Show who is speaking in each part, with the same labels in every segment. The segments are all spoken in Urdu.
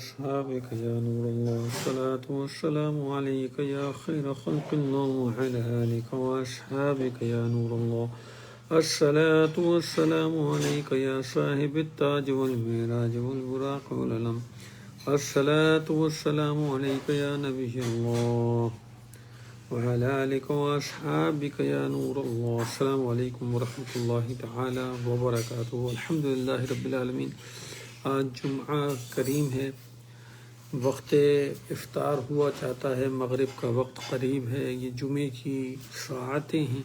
Speaker 1: وأصحابك يا نور الله الصلاة والسلام عليك يا خير خلق الله وعلى آلك وأصحابك يا نور الله الصلاة والسلام عليك يا صاحب التاج والمعراج والبراق والعلم الصلاة والسلام عليك يا نبي الله وعلى آلك وأصحابك يا نور الله. السلام علیکم ورحمۃ اللہ تعالی وبرکاتہ. الحمدللہ رب العالمین. آج جمعہ کریم ہے، وقت افطار ہوا چاہتا ہے، مغرب کا وقت قریب ہے. یہ جمعے کی ساعتیں ہیں،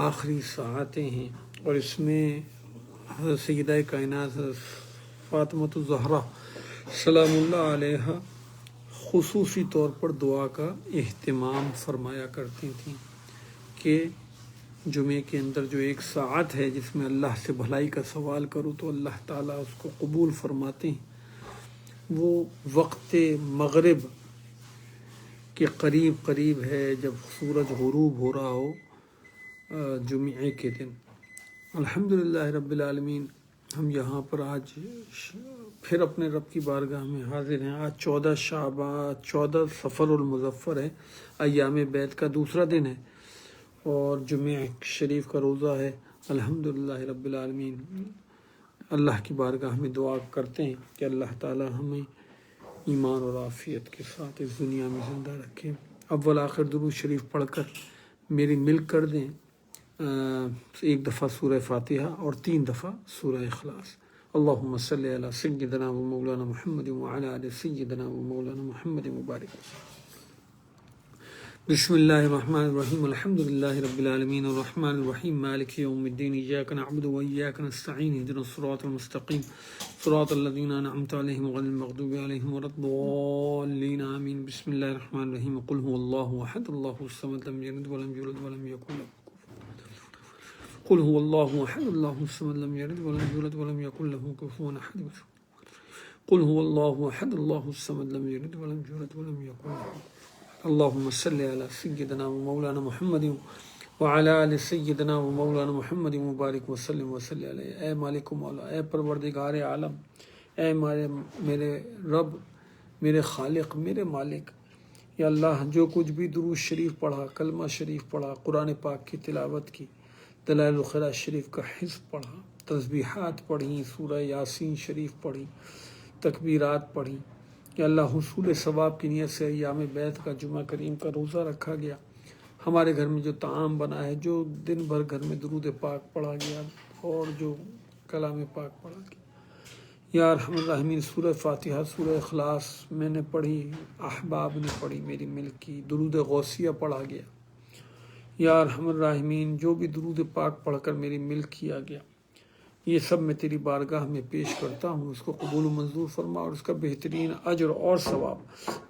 Speaker 1: آخری ساعتیں ہیں، اور اس میں حضرت سیدہ کائنات فاطمۃ الزہرا سلام اللہ علیہا خصوصی طور پر دعا کا اہتمام فرمایا کرتی تھیں کہ جمعے کے اندر جو ایک ساعت ہے جس میں اللہ سے بھلائی کا سوال کرو تو اللہ تعالیٰ اس کو قبول فرماتے ہیں. وہ وقت مغرب کے قریب ہے، جب سورج غروب ہو رہا ہو جمعے کے دن. الحمدللہ رب العالمین. ہم یہاں پر آج پھر اپنے رب کی بارگاہ میں حاضر ہیں. آج 14 صفر المظفر ہے، ایام بیت کا دوسرا دن ہے، اور جمعہ شریف کا روزہ ہے. الحمدللہ رب العالمین. اللہ کی بارگاہ میں دعا کرتے ہیں کہ اللہ تعالی ہمیں ایمان اور عافیت کے ساتھ اس دنیا میں زندہ رکھے. اول آخر درود شریف پڑھ کر میری ملک کر دیں. ایک دفعہ سورہ فاتحہ اور 3 دفعہ سورہ اخلاص. اللہم صلی علی سیدنا و مولانا محمد وعلی آل سیدنا و مولانا محمد مبارک. بسم اللہ الرحمن الرحیم. الحمدللہ رب العالمین الرحمن الرحیم مالک یوم الدین. ایاک نعبد و ایاک نستعین. اهدنا الصراط المستقیم صراط الذین انعمت علیہم غیر المغضوب علیہم ولا الضالین آمین. بسم اللہ الرحمن الرحیم. قل هو اللہ احد اللہ الصمد لم یلد ولم یولد ولم یکن له قل هو الله احد الله الصمد لم يلد ولم يولد ولم يكن له كفوا احد. قل هو الله احد الله الصمد لم يلد ولم يولد ولم يكن له. اللهم صل على سيدنا ومولانا محمد وعلى آل سيدنا ومولانا محمد مبارک وسلم وصلی علیہ. اے مالک و مولا، اے پروردگار عالم، اے میرے رب، میرے خالق، میرے مالک، یا اللہ جو کچھ بھی درود شریف پڑھا، کلمہ شریف پڑھا، قرآن پاک کی تلاوت کی، دلائل الخیرات شریف کا حفظ پڑھا، تسبیحات پڑھیں، سورہ یاسین شریف پڑھی، تکبیرات پڑھی، کہ اللہ حصول ثواب کی نیت سے ایام بیت کا جمعہ کریم کا روزہ رکھا گیا. ہمارے گھر میں جو طعام بنا ہے، جو دن بھر گھر میں درود پاک پڑھا گیا اور جو کلام پاک پڑھا گیا، یا ارحم الراحمین. سورہ فاتحہ، سورہ اخلاص میں نے پڑھی، احباب نے پڑھی، میری ملک کی. درود غوثیہ پڑھا گیا. یا ارحم الراحمین، جو بھی درود پاک پڑھ کر میری ملک کیا گیا، یہ سب میں تیری بارگاہ میں پیش کرتا ہوں. اس کو قبول و منظور فرما اور اس کا بہترین اجر اور ثواب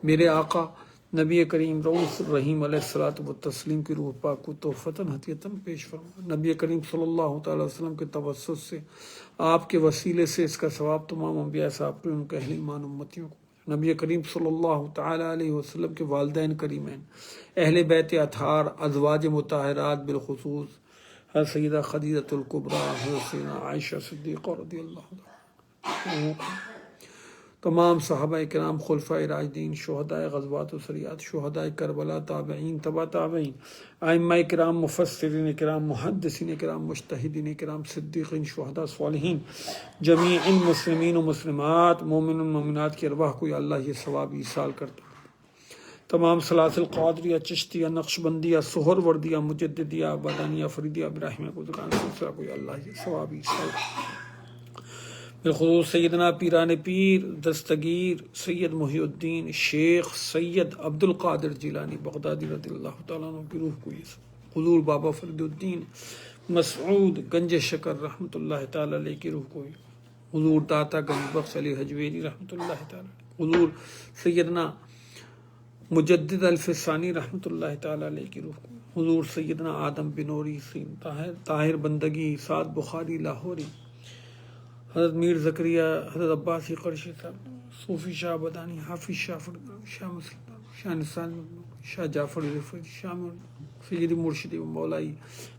Speaker 1: میرے آقا نبی کریم رؤوف الرحیم علیہ الصلوۃ والتسلیم کی روح پاک کو تحفتاً ہدیتاً پیش فرما. نبی کریم صلی اللہ تعالی وسلم کے توسط سے، آپ کے وسیلے سے اس کا ثواب تمام انبیاء صاحب کو، ان کے اہل ایمان امتیوں کو، نبی کریم صلی اللہ تعالی علیہ وسلم کے والدین کریمین، اہل بیت اطہار، ازواج مطہرات، بالخصوص حضرت سیدہ خدیجہ الکبریٰ، حضرت سیدہ عائشہ صدیقہ رضی اللہ عنہ، تمام صحابہ کرام، خلفائے راشدین، شہدائے غزوات و سریات، شہدائے کربلا، تابعین، تبع تابعین، ائمہ کرام، مفسرین کرام، محدثین کرام، مجتہدین کرام، صدیقین، شہداء، صالحین، جمیع المسلمین و مسلمات، مومن و مومنات کی ارواح کو یا اللہ یہ ثواب ایصال کرتا. تمام سلاسل قادریہ، چشتیہ، نقشبندیہ، سہر وردیہ، مجددیہ، بادانیہ، فریدیہ، ابراہیمیہ کو دکان سلسلہ کو یا اللہ یہ ثواب ایصال. بالخصوص سیدنا پیران پیر دستگیر سید محی الدین شیخ سید عبد القادر جیلانی بغدادی رضی اللہ تعالیٰ عنہ کی روح کو یہ حضور بابا فرید الدین مسعود گنج شکر رحمۃ اللہ تعالیٰ علیہ کی روح کو، حضور داتا گنج بخش علی حجویری رحمۃ اللہ تعالیٰ، حضور سیدنا مجدد الفسانی رحمۃ اللہ تعالیٰ علیہ کی روح کو، حضور سیدنا آدم بنوری، سید طاہر بندگی، سعد بخاری لاہوری، حضرت میر زکریہ، حضرت عباسی قرشی صاحب، صوفی شاہ بدانی، حافظ شاہ فرد، شاہ مسلم، شاہ نثار، شاہ جعفر رفعت، شاہ سیدی مرشدی و مولائی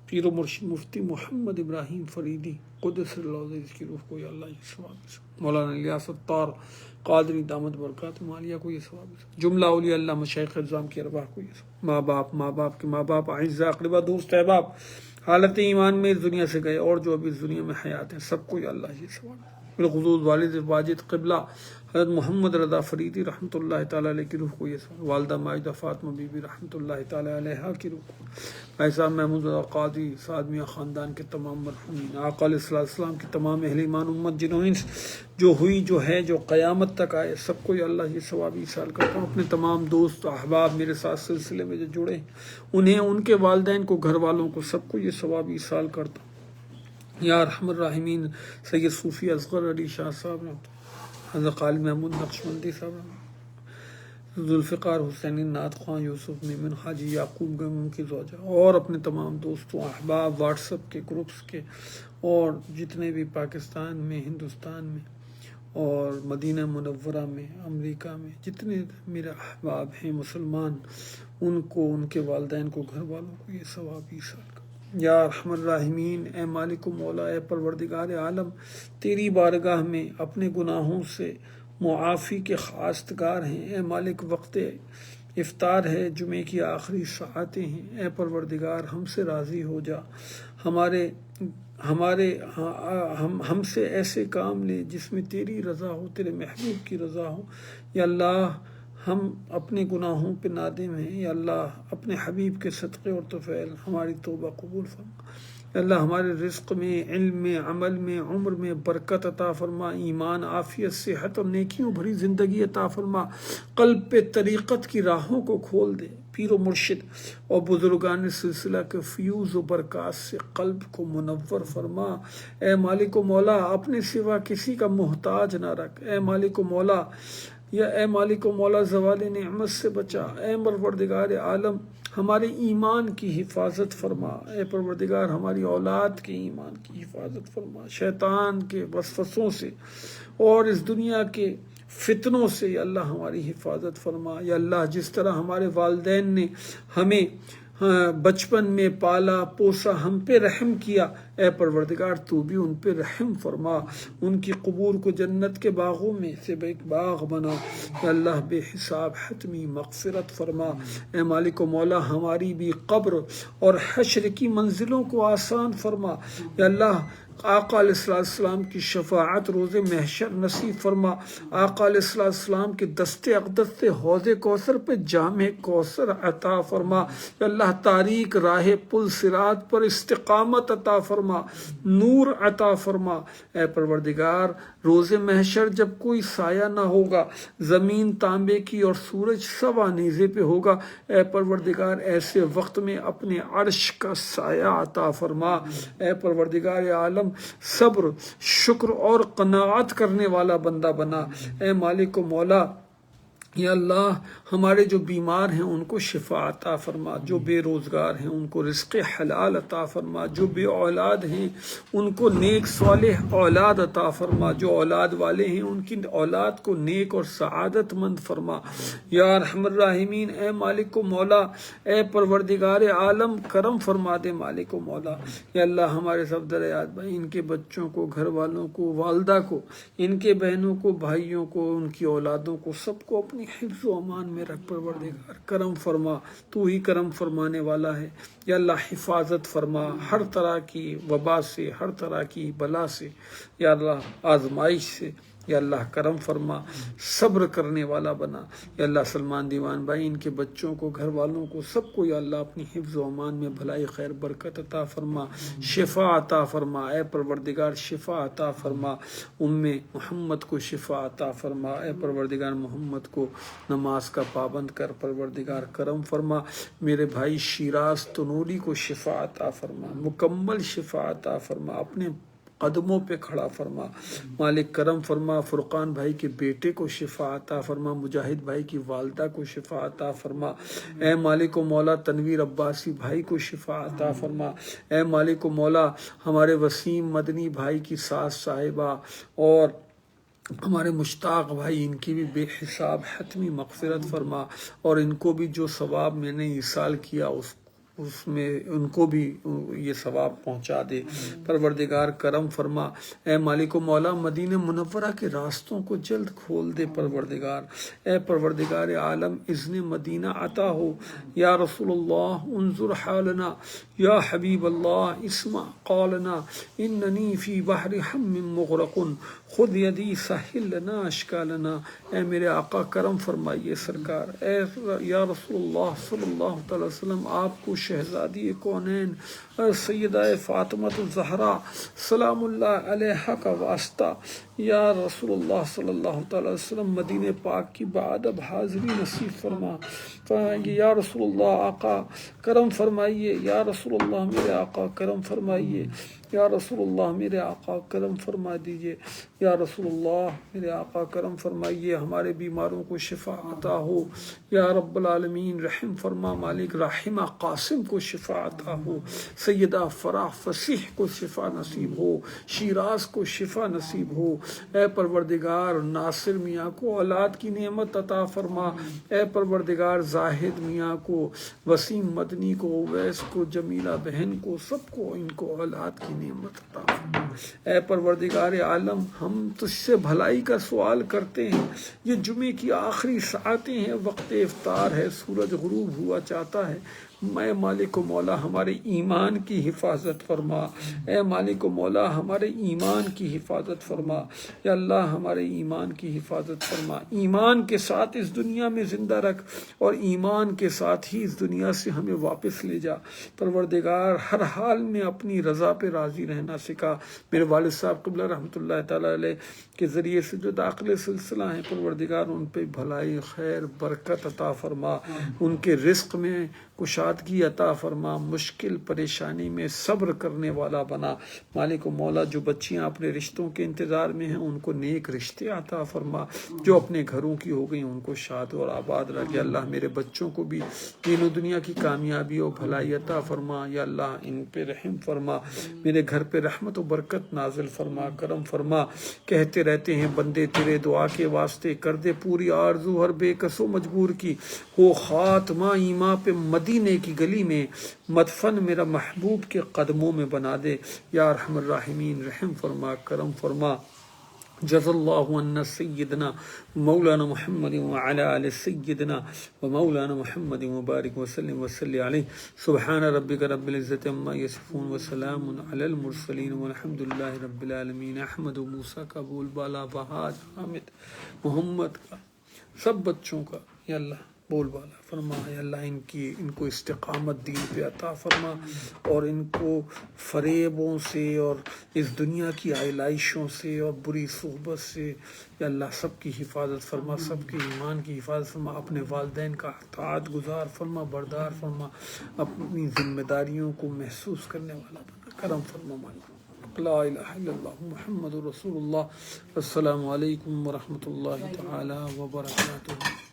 Speaker 1: پیر و مرشد مفتی محمد ابراہیم فریدی قدس اللہ عزیز کی روح کو یا اللہ یہ ثواب، مولانا الیاس الطار قادری دامت برکات مالیہ کو یہ ثواب، جملہ اولیاء اللہ مشائخ اعظام کی ارواح کو یہ ثواب، ماں باپ کے ماں باپ، اعزاء اقربا دوست احباب حالت ایمان میں اس دنیا سے گئے اور جو ابھی اس دنیا میں حیات ہیں سب کو یا اللہ یہ ثواب، بالخصوص والد واجد قبلہ حضرت محمد رضا فریدی رحمۃ اللہ تعالیٰ علیہ کی روح کو یہ ثواب، والدہ ماجدہ فاطمہ بی بی رحمۃ اللہ تعالیٰ علیہ کی روح کو، بھائی صاحب محمود رضا قاضی سعد میاں خاندان کے تمام مرحومین، آقا علیہ السلام کی تمام اہل ایمان امت جنہوں انس جو ہوئی جو ہے جو قیامت تک آئے سب کو یا اللہ یہ ثواب ایصال کرتا ہوں، اپنے تمام دوست احباب میرے ساتھ سلسلے میں جو جڑے ہیں انہیں، ان کے والدین کو، گھر والوں کو سب کو یہ ثواب ایصال کرتا ہوں یا ارحم الراحمین۔ سید صوفی اصغر علی شاہ صاحب رحمۃ اللہ، حضرت خالد محمود نقشبندی صاحب رحمۃ اللہ، ذوالفقار حسینی نعت خواں یوسف میمن حاجی یعقوب گنگم کی زوجہ اور اپنے تمام دوستوں احباب واٹس ایپ کے گروپس کے اور جتنے بھی پاکستان میں، ہندوستان میں اور مدینہ منورہ میں، امریکہ میں جتنے میرے احباب ہیں مسلمان، ان کو، ان کے والدین کو، گھر والوں کو یہ ثواب ایصال کر یا ارحم الراحمین۔ اے مالک و مولا، اے پروردگار عالم، تیری بارگاہ میں اپنے گناہوں سے معافی کے خواستگار ہیں۔ اے مالک، وقت افطار ہے، جمعے کی آخری ساعتیں ہیں، اے پروردگار ہم سے راضی ہو جا، ہم سے ایسے کام لے جس میں تیری رضا ہو، تیرے محبوب کی رضا ہو۔ یا اللہ ہم اپنے گناہوں پہ نادم ہیں، یا اللہ اپنے حبیب کے صدقے اور طفیل ہماری توبہ قبول فرما۔ یا اللہ ہمارے رزق میں، علم میں، عمل میں، عمر میں برکت عطا فرما، ایمان، عافیت، صحت اور نیکیوں بھری زندگی عطا فرما، قلب پہ طریقت کی راہوں کو کھول دے، پیر و مرشد اور بزرگان سلسلہ کے فیوز و برکات سے قلب کو منور فرما۔ اے مالک و مولا، اپنے سوا کسی کا محتاج نہ رکھ۔ اے مالک و مولا، اے مالک و مولا زوال نعمت سے بچا۔ اے پروردگار عالم ہمارے ایمان کی حفاظت فرما۔ اے پروردگار ہماری اولاد کے ایمان کی حفاظت فرما، شیطان کے وسوسوں سے اور اس دنیا کے فتنوں سے یا اللہ ہماری حفاظت فرما۔ یا اللہ جس طرح ہمارے والدین نے ہمیں بچپن میں پالا پوسا، ہم پہ رحم کیا، اے پروردگار تو بھی ان پہ رحم فرما، ان کی قبور کو جنت کے باغوں میں سے ایک باغ بنا۔ اے اللہ بے حساب حتمی مغفرت فرما۔ اے مالک و مولا ہماری بھی قبر اور حشر کی منزلوں کو آسان فرما۔ یا اللہ آقا علیہ السلام کی شفاعت روز محشر نصیب فرما، آقا علیہ السلام کے دست اقدس سے حوض کوثر پہ جام کوثر عطا فرما۔ یا اللہ تاریک راہ پل صراط پر استقامت عطا فرما، نور عطا فرما۔ اے پروردگار روز محشر جب کوئی سایہ نہ ہوگا، زمین تانبے کی اور سورج سوا نیزے پہ ہوگا، اے پروردگار ایسے وقت میں اپنے عرش کا سایہ عطا فرما۔ اے پروردگار عالم صبر، شکر اور قناعت کرنے والا بندہ بنا۔ اے مالک و مولا، یا اللہ ہمارے جو بیمار ہیں ان کو شفا عطا فرما، جو بے روزگار ہیں ان کو رزق حلال عطا فرما، جو بے اولاد ہیں ان کو نیک صالح اولاد عطا فرما، جو اولاد والے ہیں ان کی اولاد کو نیک اور سعادت مند فرما۔ یا ارحم الراحمین، اے مالک و مولا، اے پروردگار عالم کرم فرما دے مالک و مولا۔ یا اللہ ہمارے صفدر حیات بھائی، ان کے بچوں کو، گھر والوں کو، والدہ کو، ان کے بہنوں کو، بھائیوں کو، ان کی اولادوں کو، سب کو اپنی حفظ و امان میں رکھ پروردگار کرم فرما، تو ہی کرم فرمانے والا ہے۔ یا اللہ حفاظت فرما ہر طرح کی وبا سے، ہر طرح کی بلا سے، یا اللہ آزمائش سے، یا اللہ کرم فرما، صبر کرنے والا بنا۔ یا اللہ سلمان دیوان بھائی، ان کے بچوں کو، گھر والوں کو، سب کو یا اللہ اپنی حفظ و امان میں بھلائی خیر برکت عطا فرما، شفا عطا فرما۔ اے پروردگار شفا عطا فرما، محمد کو شفا عطا فرما۔ اے پروردگار محمد کو نماز کا پابند کر، پروردگار کرم فرما۔ میرے بھائی شیراز تنوری کو شفا عطا فرما، مکمل شفا عطا فرما، اپنے قدموں پہ کھڑا فرما، مالک کرم فرما۔ فرقان بھائی کے بیٹے کو شفا عطا فرما، مجاہد بھائی کی والدہ کو شفا عطا فرما۔ اے مالک و مولا تنویر عباسی بھائی کو شفا عطا فرما۔ اے مالک و مولا ہمارے وسیم مدنی بھائی کی ساس صاحبہ اور ہمارے مشتاق بھائی، ان کی بھی بے حساب حتمی مغفرت فرما، اور ان کو بھی جو ثواب میں نے ایصال کیا اس اس میں ان کو بھی یہ ثواب پہنچا دے۔ پروردگار کرم فرما، اے مالک و مولا مدینہ منورہ کے راستوں کو جلد کھول دے پروردگار۔ اے پروردگار عالم اذن مدینہ عطا ہو۔ یا رسول اللہ انظر حالنا، یا حبیب اللہ اسمع قالنا، اننی فی بحر ہم مغرق خود یدی سہل لنا اشکالنا۔ اے میرے آقا کرم فرمائیے سرکار، اے یا رسول اللہ صلی اللہ تعالی وسلم، آپ کو شہزادی کونین سیدہ فاطمہ الزہرا سلام اللہ علیہا کا واسطہ، یا رسول اللہ صلی اللہ تعالی وسلم مدینہ پاک کی بادب حاضری نصیب فرما۔ یا رسول اللہ آقا کرم فرمائیے، یا رسول اللہ میرے آقا کرم فرمائیے، یا رسول اللہ میرے آقا کرم فرما دیجئے، یا رسول اللہ میرے آقا کرم فرمائیے، ہمارے بیماروں کو شفا عطا ہو۔ یا رب العالمین رحم فرما، مالک رحمہ قاسم کو شفا عطا ہو، سیدہ فرح فصیح کو شفا نصیب ہو، شیراز کو شفا نصیب ہو۔ اے پروردگار ناصر میاں کو اولاد کی نعمت عطا فرما۔ اے پروردگار زاہد میاں کو، وسیم مدنی کو، اویس کو، جمیلہ بہن کو، سب کو ان کو اولاد کی نعمت عطا فرما۔ اے پروردگار عالم ہم تجھ سے بھلائی کا سوال کرتے ہیں، یہ جمعے کی آخری ساعتیں ہیں، وقت افطار ہے، سورج غروب ہوا چاہتا ہے، اے مالک و مولا ہمارے ایمان کی حفاظت فرما۔ اے مالک و مولا ہمارے ایمان کی حفاظت فرما، یا اللہ ہمارے ایمان کی حفاظت فرما، ایمان کے ساتھ اس دنیا میں زندہ رکھ اور ایمان کے ساتھ ہی اس دنیا سے ہمیں واپس لے جا۔ پروردگار ہر حال میں اپنی رضا پہ راضی رہنا سکھا۔ میرے والد صاحب قبلہ رحمۃ اللہ تعالیٰ علیہ کے ذریعے سے جو داخل سلسلہ ہیں، پروردگار ان پہ بھلائی خیر برکت عطا فرما، ان کے رزق میں کشادگی عطا فرما، مشکل پریشانی میں صبر کرنے والا بنا۔ مالک و مولا جو بچیاں اپنے رشتوں کے انتظار میں ہیں ان کو نیک رشتے عطا فرما، جو اپنے گھروں کی ہو گئی ان کو شاد اور آباد رکھ۔ یا اللہ میرے بچوں کو بھی دین و دنیا کی کامیابی اور بھلائی عطا فرما، یا اللہ ان پہ رحم فرما، میرے گھر پہ رحمت و برکت نازل فرما، کرم فرما۔ کہتے رہتے ہیں بندے تیرے دعا کے واسطے، کر دے پوری آرزو ہر بے کس و مجبور کی، ہو خاتمہ ایماں پہ مدینے کی گلی میں، مدفن میرا محبوب کے قدموں میں بنا دے۔ یا ارحم الراحمین رحم فرما، کرم فرما۔ جزا اللہ عنا سیدنا مولانا محمد وعلی آل سیدنا ومولانا محمد مبارک وسلم وصلی علیہ۔ سبحان ربک رب العزت عما یصفون وسلام علی المرسلین والحمد للہ رب العالمین۔ احمد و موسیٰ کا بول بالا، بہاج حامد محمد کا، سب بچوں کا یا اللہ بول بالا فرما۔ یا اللہ ان کو استقامت دین پہ عطا فرما، اور ان کو فریبوں سے اور اس دنیا کی آئلائشوں سے اور بری صحبت سے یا اللہ سب کی حفاظت فرما، سب کے ایمان کی حفاظت فرما، اپنے والدین کا اطاعت گزار فرما، بردار فرما، اپنی ذمہ داریوں کو محسوس کرنے والا بنا، کرم فرما مالک۔ لا الہ الا اللہ محمد رسول اللہ۔ السلام علیکم ورحمۃ اللہ تعالی وبرکاتہ۔